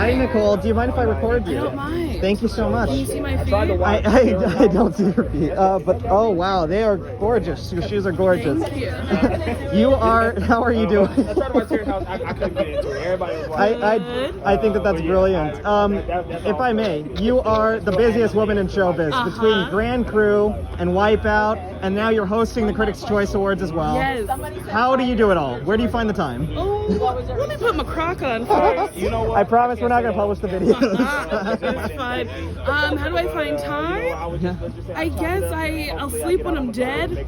Hi, Nicole. Do you mind if I record you? I don't mind. Thank you so much. Can you see my feet? I don't see your feet. But oh wow, they are gorgeous. Your shoes are gorgeous. Thank you. How are you doing? I tried to watch your house. I couldn't get into it. Everybody was watching. I think that's brilliant. If I may, you are the busiest woman in showbiz between Grand Crew and Wipeout, and now you're hosting the Critics' Choice Awards as well. Yes. How do you do it all? Where do you find the time? Oh, let me put my crock on first. You know what? I promise we're not going to publish the videos. That's fine. How do I find time? I guess I'll sleep when I'm dead.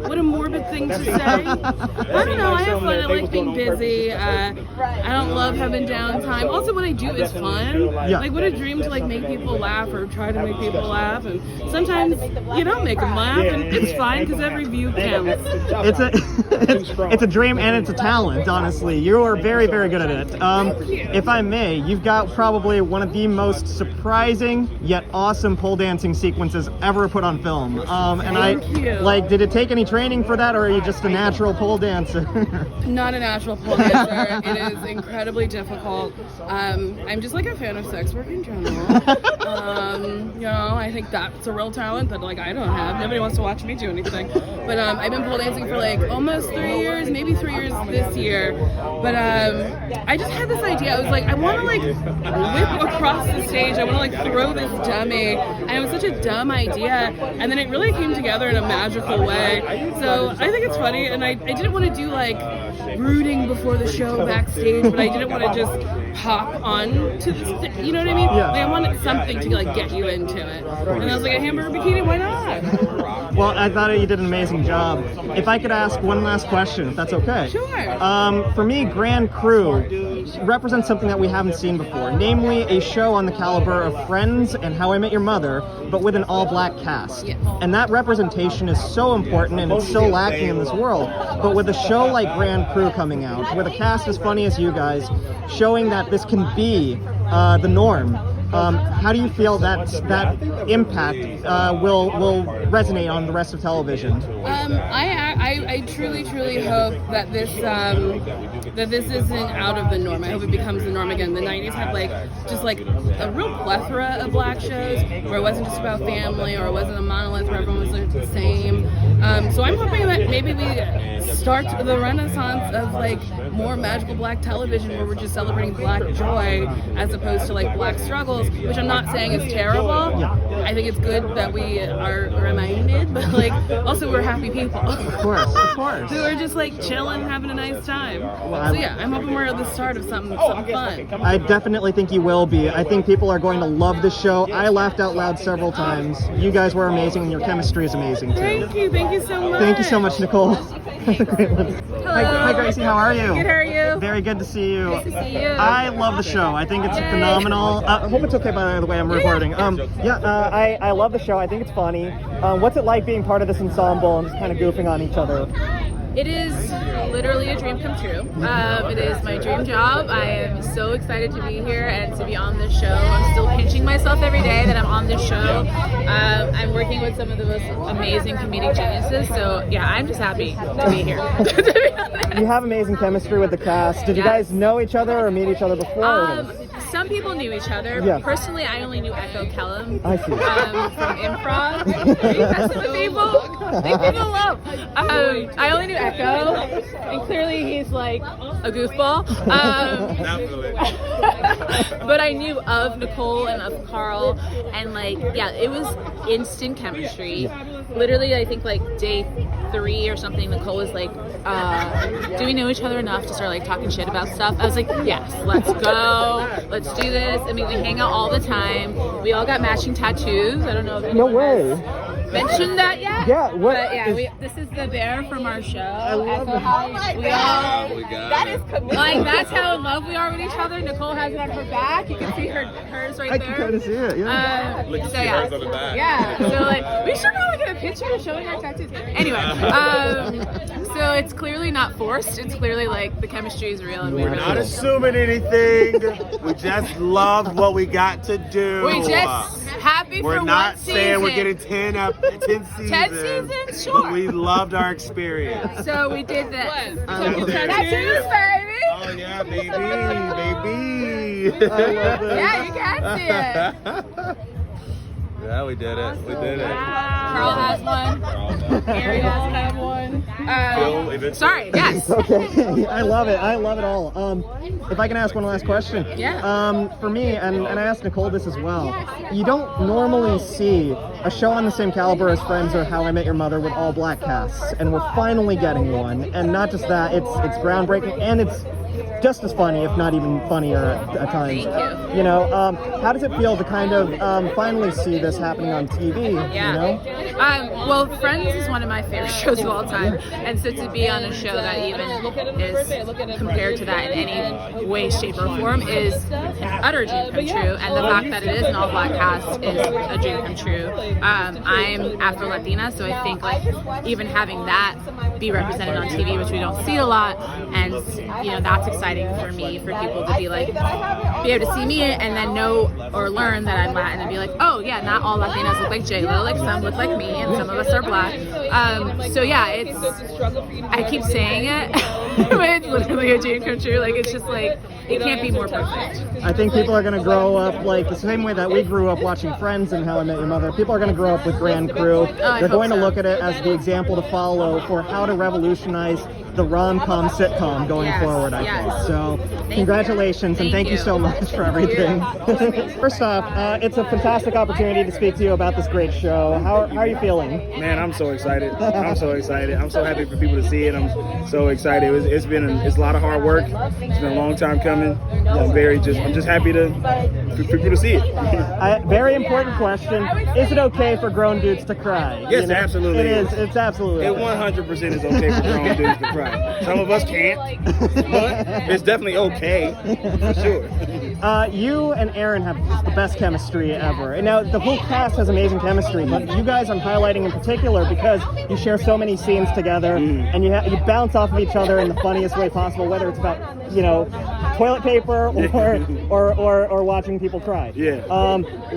What a morbid thing to say. I don't know. I have fun. I like being busy. I don't love having downtime. Also, what I do is fun. Yeah. Like, what a dream to like make people laugh or try to make people laugh. And sometimes you don't make them laugh, and it's fine because every view counts. It's a dream and it's a talent. Honestly, you are very, very good at it. If I may, you've got probably one of the most surprising yet awesome pole dancing sequences ever put on film. Did it take any training for that, or are you just a natural pole dancer? Not a natural pole dancer. It is incredibly difficult. I'm just like a fan of sex work in general. I think that's a real talent that like I don't have. Nobody wants to watch me do anything. But I've been pole dancing for like almost 3 years, maybe 3 years this year. But I just had this idea. I was like, I want to like whip across the stage. I want to like throw this dummy. And it was such a dumb idea. And then it really came together in a magical way. So I think it's funny. And I didn't want to do like rooting before the show backstage, but I didn't want to just hop on to the stage. You know what I mean? Yeah. Like, I wanted something to like get you into it. And I was like, a hamburger bikini, why not? Well, I thought you did an amazing job. If I could ask one last question, if that's okay. Sure. For me, Grand Crew represents something that we haven't seen before, namely a show on the caliber of Friends and How I Met Your Mother, but with an all-black cast. Yes. And that representation is so important and it's so lacking in this world. But with a show like Grand Crew coming out, with a cast as funny as you guys, showing that this can be the norm, how do you feel that impact will resonate on the rest of television? I truly hope that this isn't out of the norm. I hope it becomes the norm again. The 90s had just a real plethora of black shows where it wasn't just about family or it wasn't a monolith where everyone was the same. So I'm hoping that maybe we start the renaissance of more magical black television where we're just celebrating black joy as opposed to black struggles, which I'm not saying is terrible. I think it's good that we are reminded, but also we're happy people. Of course. Who are just chilling, having a nice time. So yeah, I'm hoping we're at the start of something fun. I definitely think you will be. I think people are going to love this show. I laughed out loud several times. You guys were amazing and your chemistry is amazing too. Thank you so much. Thank you so much, Nicole. Hi Gracie, how are you? Good, how are you? Very good to see you. Nice to see you. I love the show. I think it's phenomenal. I hope it's okay by the way I'm recording. I love the show. I think it's funny. What's it like being part of this ensemble and just kind of goofing on each other? It is literally a dream come true. It is my dream job. I am so excited to be here and to be on this show. I'm still pinching myself every day that I'm on this show. I'm working with some of the most amazing comedic geniuses, so yeah, I'm just happy to be here. To be honest. You have amazing chemistry with the cast. Did you guys know each other or meet each other before? Some people knew each other. Yeah. Personally, I only knew Echo Kellum I see. from improv. Are you messing with people? Think people love. I only knew Echo, and clearly he's a goofball. But I knew of Nicole and of Carl, and it was instant chemistry. Literally, I think day 3 or something, Nicole was do we know each other enough to start talking shit about stuff? I was like, yes, let's go, let's do this. I mean, we hang out all the time. We all got matching tattoos. I don't know if anyone has mentioned that yet. Yeah, what? But yeah, this is the bear from our show. I love it. Oh my god, that is commitment. That's how in love we are with each other. Nicole has it on her back. You can see hers right there. I can kind of see it. Yeah. Hers on the back. Yeah. So we should probably get a picture showing our tattoos. Anyway, so it's clearly not forced. It's clearly the chemistry is real and We're not assuming anything. We just loved what we got to do. We just happy We're for not one saying season. we're getting 10 seasons. 10 seasons, sure. But we loved our experience. So we did this. Tattoos, baby. Oh yeah, baby. see. I love this. Yeah, you can see it. Yeah, we did it. We did it. Carl has one. Ariel has one. Sorry, yes. Okay, I love it. I love it all. If I can ask one last question. Yeah. For me, and I asked Nicole this as well, you don't normally see a show on the same caliber as Friends or How I Met Your Mother with all black casts, and we're finally getting one. And not just that, it's groundbreaking, and it's just as funny, if not even funnier at times. Thank you. You know, how does it feel to kind of finally see this happening on TV? Yeah. You know? Well, Friends is one of my favorite shows of all time, and so to be on a show that even is compared to that in any way, shape, or form is an utter dream come true. And the fact that it is an all-black cast is a dream come true. I'm Afro-Latina, so I think like even having that be represented on TV, which we don't see a lot, and you know that's exciting for me, for people to be like, be able to see me and then know or learn that I'm Latin and be like, oh yeah, not all Latinas look like J-Lo, like some look like me and some of us are black. So yeah, I keep saying it, but it's literally a dream come true. Like it's just like, it can't be more perfect. I think people are going to grow up like the same way that we grew up watching Friends and How I Met Your Mother. People are going to grow up with Grand Crew. They're going to look at it as the example to follow for how to revolutionize the rom-com sitcom going forward, I think. So congratulations and thank you so much for everything. First off, it's a fantastic opportunity to speak to you about this great show. How are you feeling? Man, I'm so excited. I'm so excited. I'm so happy for people to see it. I'm so excited. It's a lot of hard work. It's been a long time coming. I'm just happy for people to see it. Very important question. Is it okay for grown dudes to cry? Yes, absolutely. It is. It's absolutely. It 100% is okay for grown dudes to cry. Some of us can't, but it's definitely okay for sure. You and Aaron have the best chemistry ever. And now the whole cast has amazing chemistry, but you guys I'm highlighting in particular because you share so many scenes together, and you bounce off of each other in the funniest way possible, whether it's about toilet paper or watching people cry. Yeah.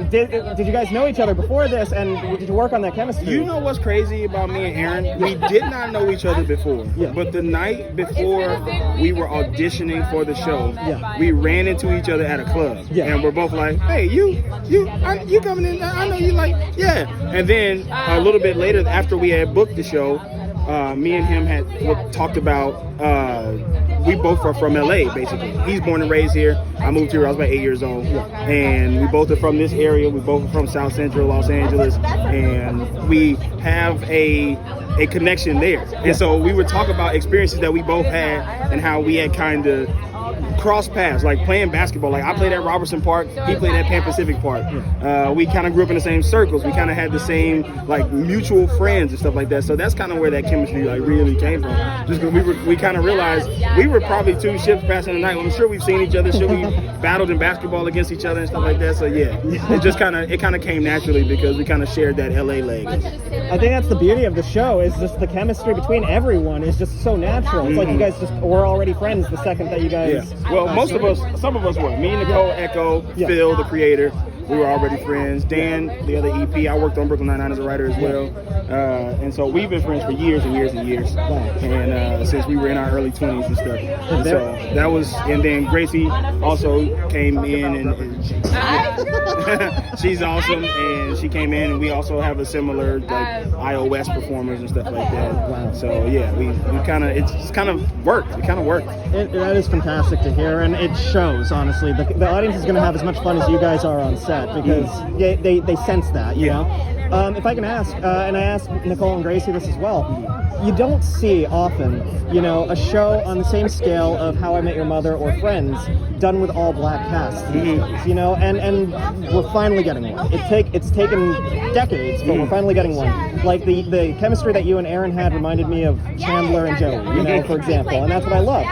Did you guys know each other before this, and did you work on that chemistry? You know what's crazy about me and Aaron? We did not know each other before, but the night before we were auditioning for the show, we ran into each other at a club, and we're both like, "Hey, you coming in? I know you like, yeah." And then a little bit later, after we had booked the show, me and him had talked about. We both are from LA, basically. He's born and raised here. I moved here, I was about 8 years old. And we both are from this area. We both are from South Central Los Angeles. And we have a connection there. And so we would talk about experiences that we both had and how we had kind of cross paths, like playing basketball. Like I played at Robertson Park, he played at Pan Pacific Park. We kind of grew up in the same circles. We kind of had the same like mutual friends and stuff like that. So that's kind of where that chemistry like really came from. Just because we kind of realized we were probably two ships passing the night. I'm sure we've seen each other. Sure we battled in basketball against each other and stuff like that. So yeah, it kind of came naturally because we kind of shared that LA leg. I think that's the beauty of the show is just the chemistry between everyone is just so natural. It's like you guys were already friends the second that you guys. Well, some of us were. Me and Nicole, Echo, Phil, the creator, we were already friends. Dan, the other EP, I worked on Brooklyn Nine-Nine as a writer as well. And so we've been friends for years and years and years. And since we were in our early 20s and stuff. And so that was, and then Gracie also came in and she's awesome. And she came in and we also have a similar like iOS performers and stuff like that. So yeah, we kind of, it's just kind of worked. It kind of worked. That is fantastic to hear, and it shows, honestly. The audience is going to have as much fun as you guys are on set because they sense that, you know? If I can ask, and I asked Nicole and Gracie this as well, you don't see often, a show on the same scale of How I Met Your Mother or Friends done with all black casts these days, and we're finally getting one. It's taken decades, but we're finally getting one. Like the chemistry that you and Aaron had reminded me of Chandler and Joey, for example, and that's what I love.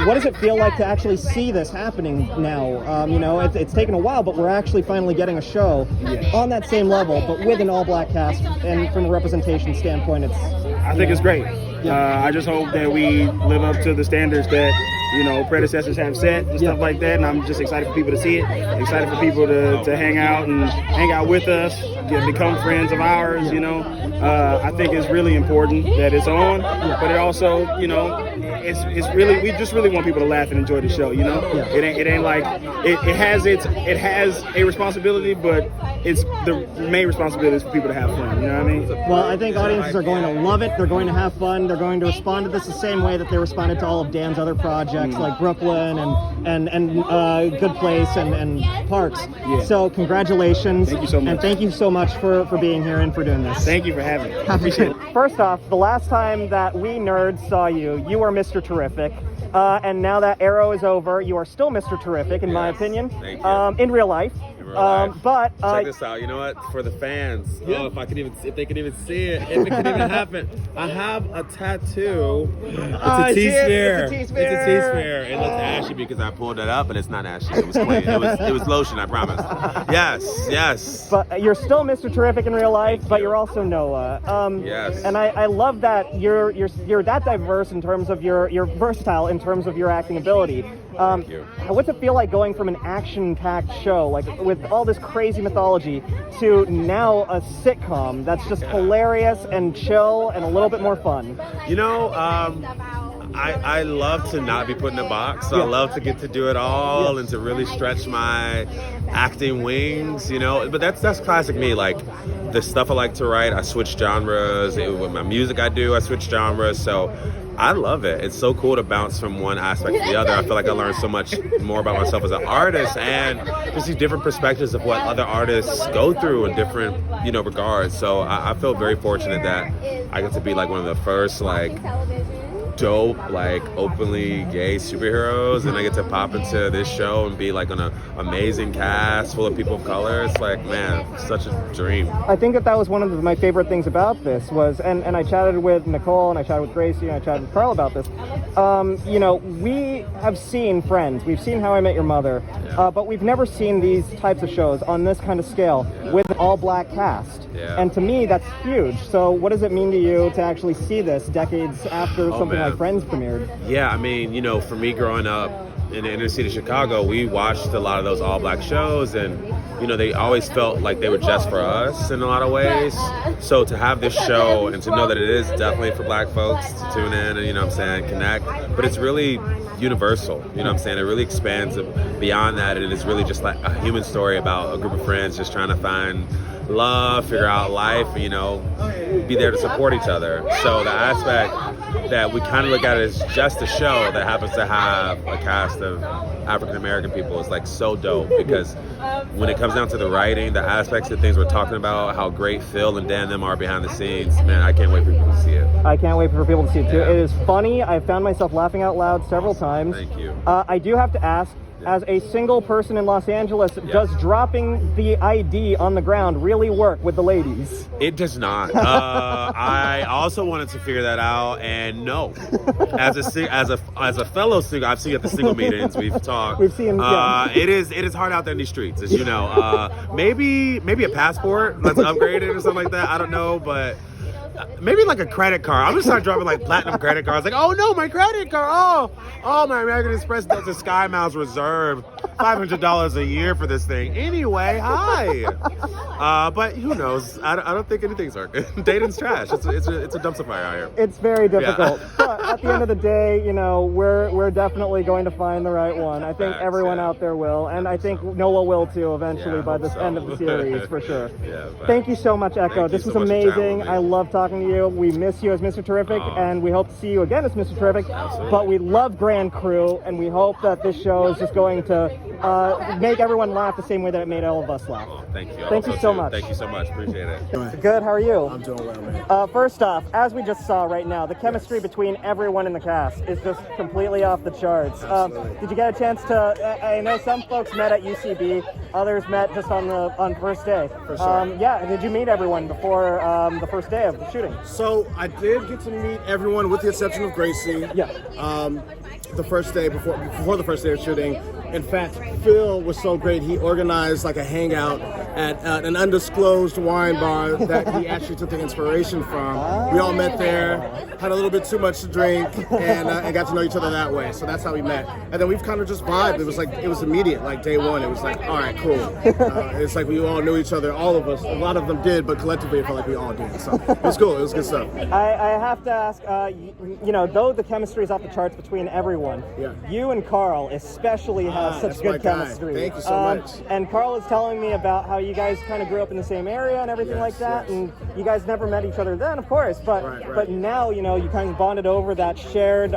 What does it feel like to actually see this happening now? It's taken a while, but we're actually finally getting a show on that same level, but with an all-black cast, and from a representation standpoint, I think it's great. I just hope that we live up to the standards that predecessors have set and stuff like that. And I'm just excited for people to see it. Excited for people to hang out with us, become friends of ours. I think it's really important that it's on, but it also, it's really, we just really want people to laugh and enjoy the show. It ain't like it has a responsibility, but it's the main responsibility is for people to have fun. You know what I mean? Well, I think audiences are going to love it. They're going to have fun. They're going to respond to this the same way that they responded to all of Dan's other projects, like Brooklyn and Good Place and Parks. Yeah. So congratulations. Thank you so much. And thank you so much for being here and for doing this. Thank you for having me. Appreciate it. First off, the last time that we nerds saw you, you were Mr. Terrific. And now that Arrow is over, you are still Mr. Terrific, in my opinion. Thank you. In real life. But check this out. You know what? For the fans, if they could even see it, if it could even happen, I have a tattoo. It's a T-sphere. It's a T-sphere. It's a T-sphere. It looks ashy because I pulled it up, but it's not ashy. It was clean. It was lotion. I promise. Yes. But you're still Mr. Terrific in real life, but you're also Noah. Yes. And I love that you're that diverse in terms of you're versatile in terms of your acting ability. Thank you. What's it feel like going from an action-packed show, like with all this crazy mythology, to now a sitcom that's just hilarious and chill and a little bit more fun? I love to not be put in a box, so I love to get to do it all and to really stretch my acting wings, But that's classic me. Like the stuff I like to write, I switch genres. With my music I do, I switch genres. So I love it. It's so cool to bounce from one aspect to the other. I feel like I learned so much more about myself as an artist and just these different perspectives of what other artists go through in different, regards. So I feel very fortunate that I get to be like one of the first dope, openly gay superheroes, and I get to pop into this show and be like on an amazing cast full of people of color. It's like, man, such a dream. I think that was one of my favorite things about this was, and I chatted with Nicole and I chatted with Gracie and I chatted with Carl about this. We have seen Friends, we've seen How I Met Your Mother, but we've never seen these types of shows on this kind of scale with an all-black cast. Yeah. And to me, that's huge. So what does it mean to you to actually see this decades after something like Friends premiered? Yeah, I mean, for me growing up in the inner city of Chicago, we watched a lot of those all-black shows, and they always felt like they were just for us in a lot of ways. So to have this show and to know that it is definitely for black folks to tune in and connect, but it's really universal, it really expands beyond that, and it's really just like a human story about a group of friends just trying to find love, figure out life, be there to support each other. So the aspect that we kind of look at it as just a show that happens to have a cast of African American people is like so dope, because when it comes down to the writing, the aspects of things we're talking about, how great Phil and Dan them are behind the scenes, man, I can't wait for people to see it. I can't wait for people to see it too. It is funny. I found myself laughing out loud several times. Thank you. I do have to ask, as a single person in Los Angeles, does dropping the ID on the ground really work with the ladies? It does not. I also wanted to figure that out, and no. As a fellow single, I've seen you at the single meetings. We've talked. We've seen. It is hard out there in these streets, as you know. Maybe a passport. Let's upgrade it or something like that. I don't know, but. Maybe like a credit card. I'm just not driving like platinum credit cards. Like, oh no, my credit card. Oh, my American Express Delta Sky Miles Reserve. $500 a year for this thing. Anyway, hi. But who knows? I don't think anything's working. Dating's trash. It's a dumpster fire out here. It's very difficult. Yeah. But at the end of the day, we're definitely going to find the right one. I think everyone out there will, and I think Noah will too eventually by this end of the series for sure. Yeah, thank you so much, Echo. This was amazing. I love talking to you. We miss you as Mr. Terrific, and we hope to see you again as Mr. Terrific. Absolutely. But we love Grand Crew, and we hope that this show is just going to make everyone laugh the same way that it made all of us laugh. Thank you. Thank you so much. Thank you so much. Appreciate it. Good. How are you? I'm doing well, man. First off, as we just saw right now, the chemistry between everyone in the cast is just completely off the charts. Did you get a chance to? I know some folks met at UCB, others met just on first day. For sure. Yeah. Did you meet everyone before the first day of the shooting? So I did get to meet everyone with the exception of Gracie. Yeah. the first day before the first day of shooting. In fact, Phil was so great. He organized like a hangout at an undisclosed wine bar that he actually took the inspiration from. We all met there, had a little bit too much to drink, and got to know each other that way. So that's how we met. And then we've kind of just vibed. It was immediate. Like day one, it was like, all right, cool. It's like we all knew each other. All of us. A lot of them did, but collectively, it felt like we all did. So it was cool. It was good stuff. I have to ask, though the chemistry is off the charts between everyone, you and Carl especially have such good chemistry. Thank you so much. And Carl is telling me about how you guys kind of grew up in the same area and everything like that, and you guys never met each other then, of course, but now, you kind of bonded over that shared,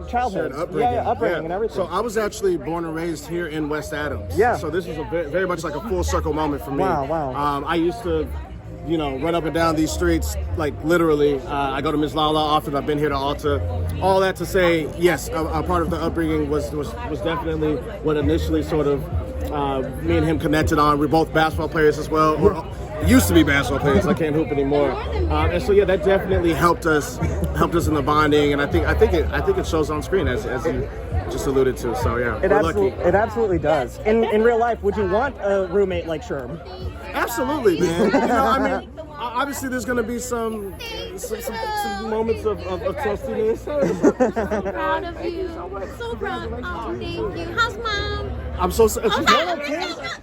childhood. Upbringing and everything. So I was actually born and raised here in West Adams. Yeah. So this is very much like a full circle moment for me. Wow. I used to run up and down these streets, like literally. I go to Ms. Lala often. I've been here to Alta. All that to say, yes, a part of the upbringing was definitely what initially sort of me and him connected on. We're both basketball players as well, or used to be basketball players. I can't hoop anymore, and so that definitely helped us in the bonding. And I think it shows on screen as you just alluded to. So it absolutely does. In real life, would you want a roommate like Sherm? Absolutely, man. Obviously there's going to be some moments of trustiness. So proud of you. So proud. Oh, thank you. How's mom? I'm so sorry.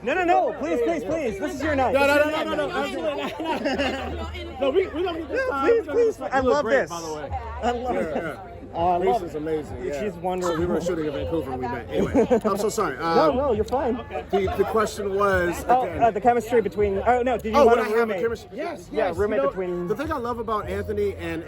No, please. This is your night. No. No, we don't need this time. Please. I love this. By the way. I love it. Grace is amazing. Yeah. She's wonderful. So we were shooting in Vancouver and we met. Anyway, I'm so sorry. No, you're fine. The question was the chemistry between. Oh no, did you want a roommate? Yes. Roommate between. The thing I love about Anthony and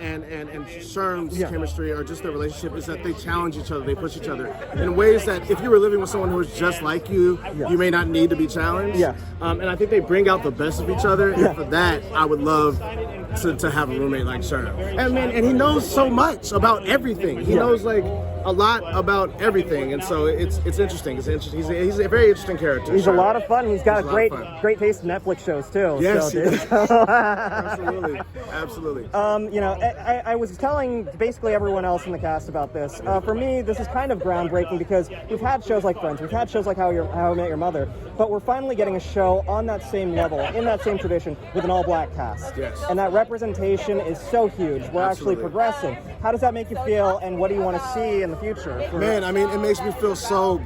Sherm's chemistry, or just their relationship, is that they challenge each other, they push each other in ways that if you were living with someone who was just like you, you may not need to be challenged. Yeah. And I think they bring out the best of each other. And for that, I would love to have a roommate like Sherm. And he knows so much about everything. He knows like a lot about everything, and so it's interesting. It's interesting. He's a very interesting character. He's a lot of fun. He's got a great taste in Netflix shows too. Yes, so, absolutely. I was telling basically everyone else in the cast about this. For me, this is kind of groundbreaking because we've had shows like Friends, we've had shows like How I Met Your Mother, but we're finally getting a show on that same level, in that same tradition, with an all-black cast. Yes. And that representation is so huge. We're actually progressing. How does that make you feel, and what do you want to see in the future? Man, I mean, it makes me feel so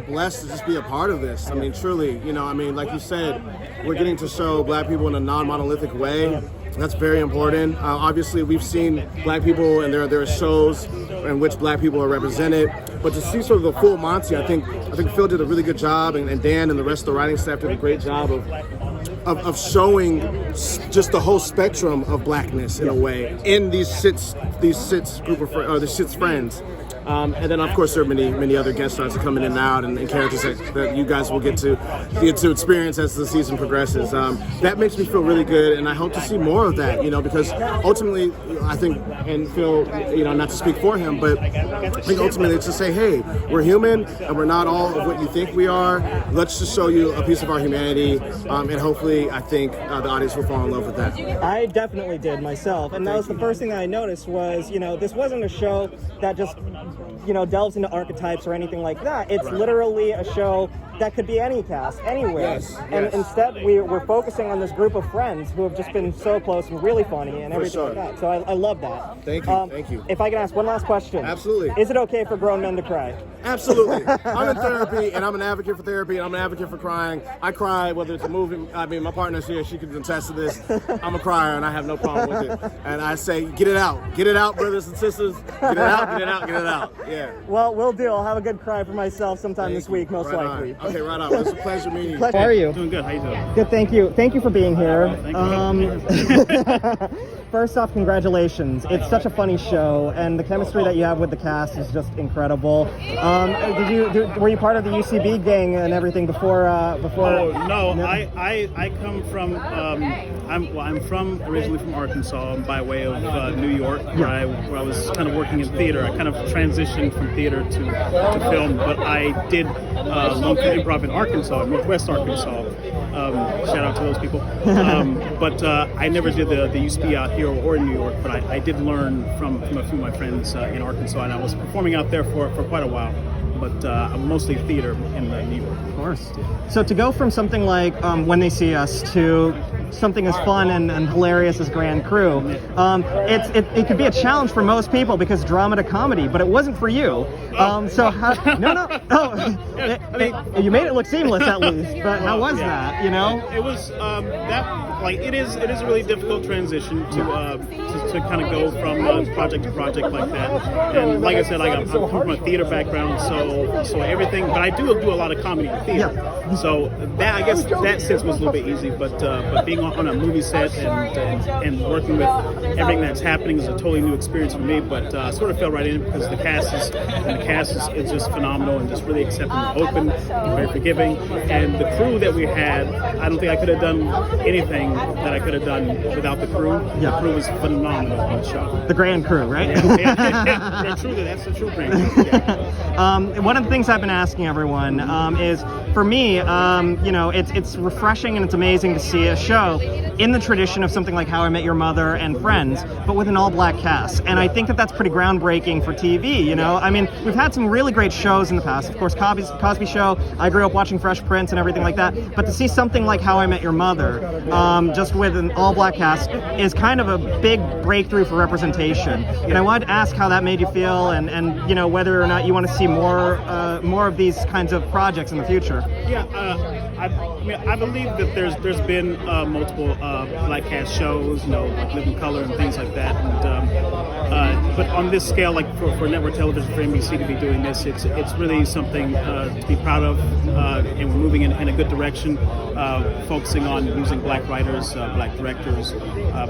blessed to just be a part of this. I mean, truly, like you said, we're getting to show black people in a non-monolithic way. That's very important. Obviously, we've seen black people, and there are shows in which black people are represented. But to see sort of the full Monty, I think Phil did a really good job, and Dan and the rest of the writing staff did a great job of showing just the whole spectrum of blackness in a way in these six friends. And then, of course, there are many other guest stars that come in and out, and characters that you guys will get to experience as the season progresses. That makes me feel really good, and I hope to see more of that. Because ultimately, I think, and Phil, not to speak for him, but I think ultimately it's to say, hey, we're human, and we're not all of what you think we are. Let's just show you a piece of our humanity, and hopefully, I think the audience will fall in love with that. I definitely did myself, and that was the first thing that I noticed was, this wasn't a show that just delves into archetypes or anything like that. It's literally a show that could be any cast, anywhere. And instead, we're focusing on this group of friends who have just been so close and really funny and everything like that. So I love that. Thank you. Thank you. If I can ask one last question. Absolutely. Is it okay for grown men to cry? Absolutely. I'm in therapy, and I'm an advocate for therapy, and I'm an advocate for crying. I cry, whether it's a movie. I mean, my partner's here. She can attest to this. I'm a crier, and I have no problem with it. And I say, get it out. Get it out, brothers and sisters. Get it out, get it out, get it out. Yeah. Well, we'll do. I'll have a good cry for myself sometime this week, most likely. Okay, right on. Well, it's a pleasure meeting you. How are you? Doing good. How you doing? Good, thank you. Thank you for being here. Thank you. First off, congratulations. It's such a funny show, and the chemistry that you have with the cast is just incredible. Were you part of the UCB gang and everything before? Oh no, I come from. I'm originally from Arkansas by way of New York, where I was kind of working in theater. I kind of transitioned from theater to film, but I did local improv in Arkansas, Northwest Arkansas. Shout out to those people. But I never did the USP out here or in New York, but I did learn from a few of my friends in Arkansas, and I was performing out there for quite a while. But I'm mostly theater in New York. Of course. So to go from something like When They See Us to something as fun and hilarious as Grand Crew, it could be a challenge for most people because drama to comedy, but it wasn't for you. So how, you made it look seamless at least. But how was that? You know, it was it is a really difficult transition to kind of go from project to project like that. And like I said, I'm from a theater background, so everything. But I do a lot of comedy in theater. Yeah. So that, I guess, that sense was a little bit easy. But being on a movie set and working with everything that's happening is a totally new experience for me. But I sort of fell right in because the cast is just phenomenal and just really accepting and open and very forgiving. And the crew that we had, I don't think I could have done anything that I could have done without the crew. Yeah. The crew was phenomenal on the show. The Grand Crew, right? Yeah, truly, that's the true Grand Crew. Yeah. One of the things I've been asking everyone is, for me, it's refreshing and it's amazing to see a show in the tradition of something like How I Met Your Mother and Friends, but with an all-black cast. And I think that that's pretty groundbreaking for TV, you know? I mean, we've had some really great shows in the past. Of course, Cosby Show, I grew up watching Fresh Prince and everything like that. But to see something like How I Met Your Mother, just with an all-black cast, is kind of a big breakthrough for representation. And I wanted to ask how that made you feel and you know, whether or not you want to see more of these kinds of projects in the future. Yeah, I believe that there's been multiple black cast shows, you know, like Living Color and things like that. And but on this scale, like for network television, for NBC to be doing this, it's really something to be proud of, and we're moving in a good direction, focusing on using black writers, black directors,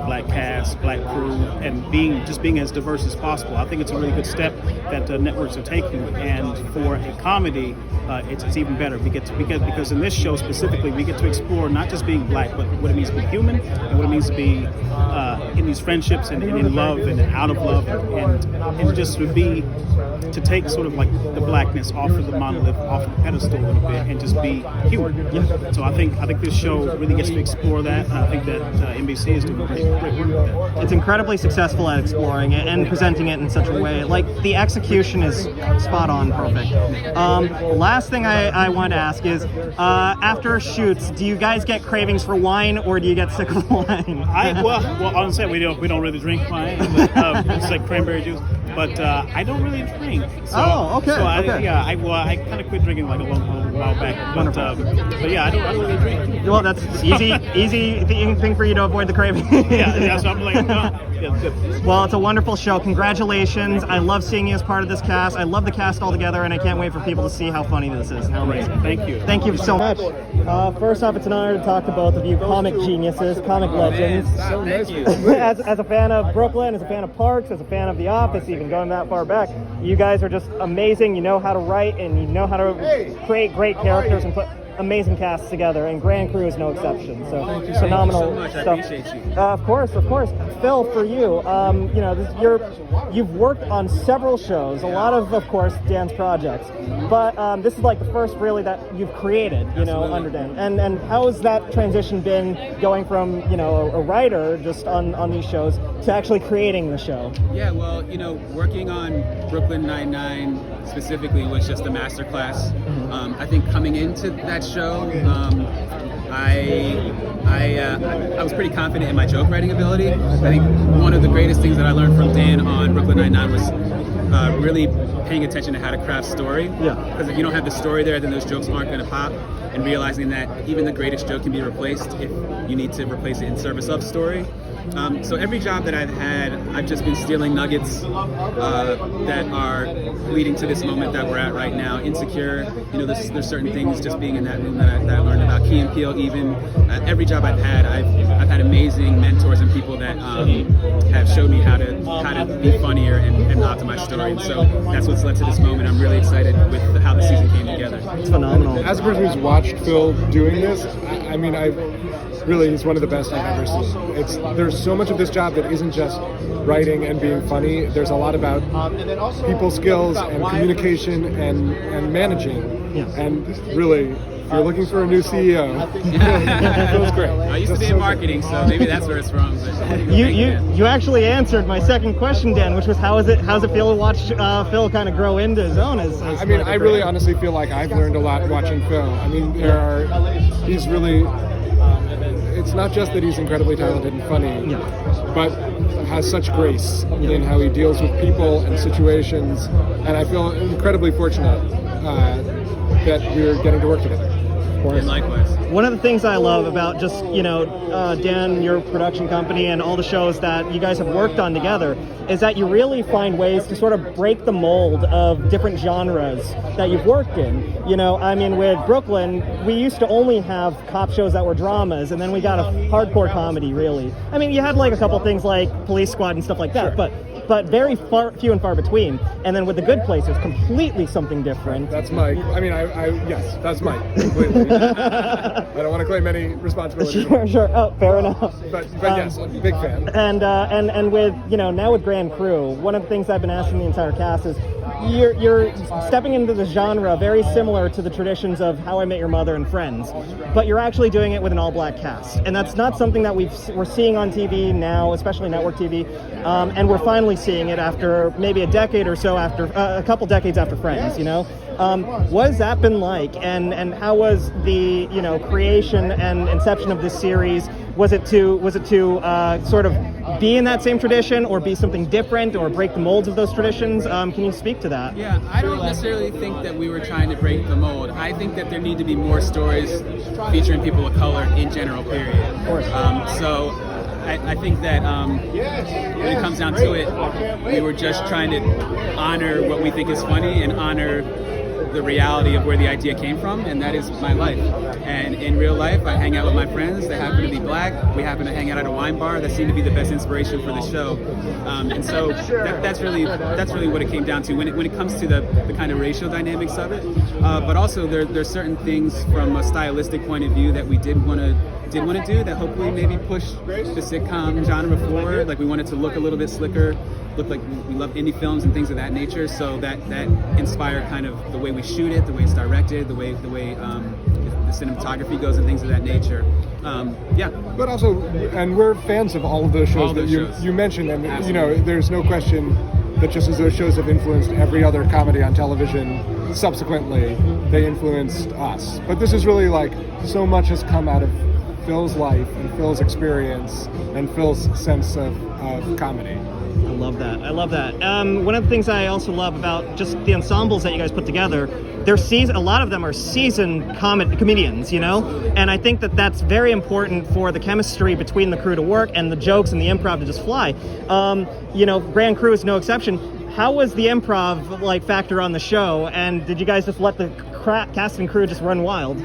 black cast, black crew, and being as diverse as possible. I think it's a really good step that networks are taking, and for a comedy, it's even better. Because in this show specifically, we get to explore not just being black, but what it means to be human and what it means to be in these friendships and in love and out of love, and just to take sort of like the blackness off of the monolith, off the pedestal a little bit, and just be human. Yeah. So I think this show really gets to explore that, and I think that NBC is doing great work with that. It's incredibly successful at exploring it and presenting it in such a way. Like, the execution is spot on, perfect. Last thing I wanted to ask is, after shoots, do you guys get cravings for wine, or do you get sick of wine? Well, on set we don't really drink wine. It's like cranberry juice. But I don't really drink. So, okay. So I kind of quit drinking like a while back. But yeah, I don't really drink. Well, that's easy thing for you to avoid the craving. yeah. So I'm like, no. Yeah, good. Well, it's a wonderful show. Congratulations. I love seeing you as part of this cast. I love the cast altogether, and I can't wait for people to see how funny this is. How amazing. Thank you. Thank you so much. First off, it's an honor to talk to both of you, comic geniuses, comic legends. Thank you. As a fan of Brooklyn, as a fan of Parks, as a fan of The Office, even going that far back, you guys are just amazing. You know how to write, and you know how to create great characters and put amazing casts together, and Grand Crew is no exception. So thank you phenomenal so much. stuff. I appreciate you. Of course. Phil, for you, you've worked on several shows, a lot of course, Dan's projects, but this is like the first really that you've created, under Dan. And how has that transition been, going from, a writer just on these shows to actually creating the show? Yeah, well, working on Brooklyn Nine-Nine specifically was just a masterclass. I think coming into that show, I was pretty confident in my joke writing ability. I think one of the greatest things that I learned from Dan on Brooklyn Nine-Nine was really paying attention to how to craft story. Yeah. Because if you don't have the story there, then those jokes aren't going to pop. And realizing that even the greatest joke can be replaced if you need to replace it in service of story. So every job that I've had, I've just been stealing nuggets that are leading to this moment that we're at right now. Insecure, there's certain things just being in that room that I learned about. Key and Peele, even every job I've had had amazing mentors and people that have showed me how to be funnier and optimize story. And so that's what's led to this moment. I'm really excited with how the season came together. It's phenomenal. As a person who's watched Phil doing this, I mean, really, he's one of the best I've ever seen. There's so much of this job that isn't just writing and being funny. There's a lot about people skills and communication and managing. Yes. And really, you're looking for a new CEO, Phil's great. I used to be in marketing, so maybe that's where it's from. But You actually answered my second question, Dan, which was how's it feel to watch Phil kind of grow into his own as I mean, I really honestly feel like I've learned a lot watching Phil. I mean, he's really, it's not just that he's incredibly talented and funny, but has such grace in how he deals with people and situations, and I feel incredibly fortunate that we're getting to work together. And likewise. One of the things I love about just, Dan, your production company, and all the shows that you guys have worked on together is that you really find ways to sort of break the mold of different genres that you've worked in. I mean, with Brooklyn, we used to only have cop shows that were dramas, and then we got a hardcore comedy, really. I mean, you had like a couple things like Police Squad and stuff like that, but very few and far between. And then with The Good Place, it's completely something different. That's Mike. I mean, yes, that's Mike. Completely. I don't want to claim any responsibility. Sure. Oh, fair enough. But yes, I'm a big fan. And with now with Grand Crew, one of the things I've been asking the entire cast is you're stepping into the genre very similar to the traditions of How I Met Your Mother and Friends, but you're actually doing it with an all-black cast, and that's not something that we're seeing on TV now, especially network TV, and we're finally seeing it after maybe a decade or so after a couple decades after Friends. What has that been like, and how was the creation and inception of this series? Was it to sort of be in that same tradition, or be something different, or break the molds of those traditions? Can you speak to that? Yeah, I don't necessarily think that we were trying to break the mold. I think that there need to be more stories featuring people of color in general, period. Of course. So I think that when it comes down to it, we were just trying to honor what we think is funny and honor the reality of where the idea came from, and that is my life. And in real life, I hang out with my friends that happen to be black. We happen to hang out at a wine bar. That seemed to be the best inspiration for the show. And so that's really what it came down to when it comes to the kind of racial dynamics of it. But also there's certain things from a stylistic point of view that we did want to do that hopefully maybe push the sitcom genre forward. Like we wanted to look a little bit slicker, look like we love indie films and things of that nature. So that inspired kind of the way we shoot it, the way it's directed, the way the cinematography goes and things of that nature. But also, and we're fans of all of those shows that you mentioned, and Absolutely. There's no question that just as those shows have influenced every other comedy on television subsequently, they influenced us. But this is really like so much has come out of Phil's life and Phil's experience and Phil's sense of comedy. I love that. One of the things I also love about just the ensembles that you guys put together, a lot of them are seasoned comedians, and I think that that's very important for the chemistry between the crew to work and the jokes and the improv to just fly. Grand Crew is no exception. How was the improv factor on the show, and did you guys just let the cast and crew just run wild?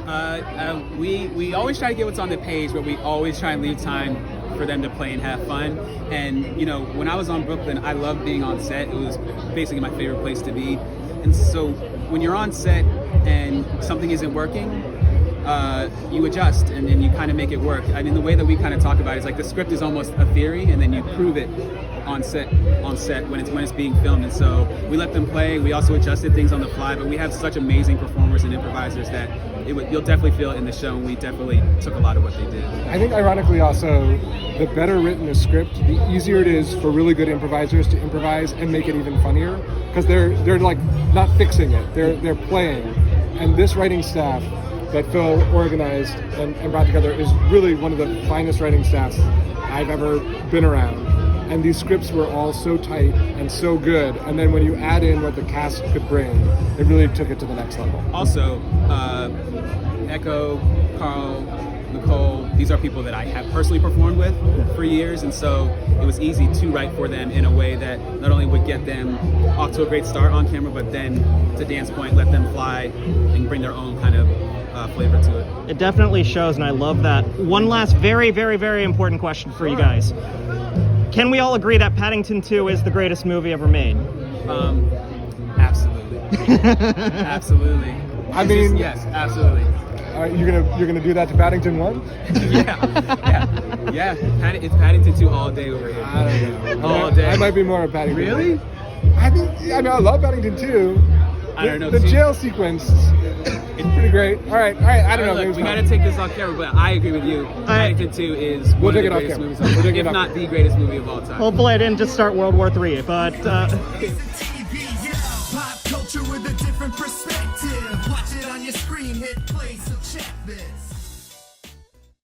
We always try to get what's on the page, but we always try and leave time for them to play and have fun. And when I was on Brooklyn, I loved being on set. It was basically my favorite place to be. And so when you're on set and something isn't working, you adjust and then you kind of make it work. I mean, the way that we kind of talk about it is like the script is almost a theory, and then you prove it on set when it's being filmed. And so we let them play. We also adjusted things on the fly, but we have such amazing performers and improvisers that you'll definitely feel it in the show, and we definitely took a lot of what they did. I think ironically also, the better written a script, the easier it is for really good improvisers to improvise and make it even funnier, because they're like not fixing it, they're playing. And this writing staff that Phil organized and brought together is really one of the finest writing staffs I've ever been around. And these scripts were all so tight and so good. And then when you add in what the cast could bring, it really took it to the next level. Also, Echo, Carl, Nicole, these are people that I have personally performed with for years, and so it was easy to write for them in a way that not only would get them off to a great start on camera, but then, to Dan's point, let them fly and bring their own kind of flavor to it. It definitely shows, and I love that. One last very, very, very important question for you guys. Can we all agree that Paddington 2 is the greatest movie ever made? Absolutely. Absolutely. I mean, yes, absolutely. You're gonna do that to Paddington 1? Yeah. It's Paddington 2 all day over here. I don't know. All day. I might be more of Paddington. Really? 1. I mean, I love Paddington 2. I don't know. The jail sequence is pretty great. All right. I don't know. Look, we got to take this off camera, but I agree with you. Paddington 2 is one of the greatest movies of all time, if not the greatest movie of all time. Hopefully I didn't just start World War III, but...